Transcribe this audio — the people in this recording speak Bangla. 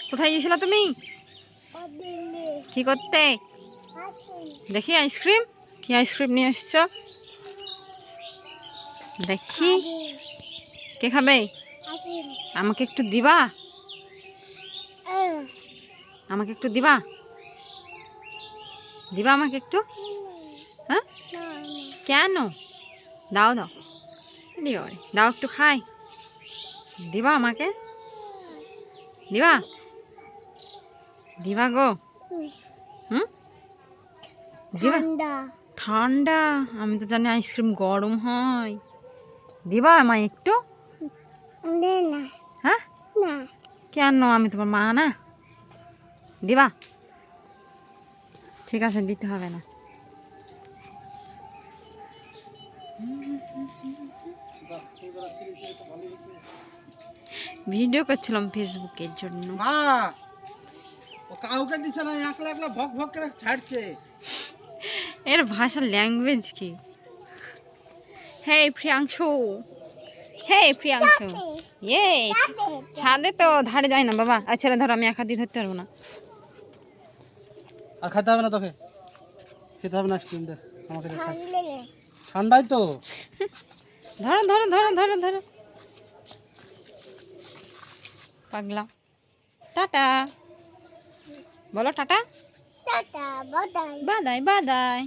কোথায় গেছিলা তুমি? কি করতে? দেখি আইসক্রিম। কি আইসক্রিম নিয়ে এসছো? দেখি কে খাবে? আমাকে একটু দিবা? আমাকে একটু দিবা? দিবা আমাকে একটু? হ্যাঁ, কেন? দাও দাও, দিও, দাও একটু খাই। দিবা আমাকে? দিবা? দিবা গো? হুম, দিবা? ঠান্ডা? আমি তো জানি আইসক্রিম গরম হয়। দিবা আমায় একটু? হ্যাঁ, কেন? আমি তোমার মা না? দিবা? ঠিক আছে, দিতে হবে না। ভিডিও করছিলাম ফেসবুকের জন্য। মা, ও কাউকে দিছে না, একলা একলা ভক ভক করে ছাড়ছে। এর ভাষার ল্যাঙ্গুয়েজ কি? হে প্রিয়াংশু, হে প্রিয়াংশু, ইয়ে ছাদে তো ধারে যায় না বাবা। আচ্ছা ধরো, আমি একা দিয়ে ধরতে পারবো না। আর খেতে হবে না তোকে, খেতে হবে না আইসক্রিম। দে আমাকে, ঠান্ডাই তো। ধরো ধরো ধরো ধরো ধরো, পাগলা। টাটা বলো, টাটা, বাদাই বাদাই।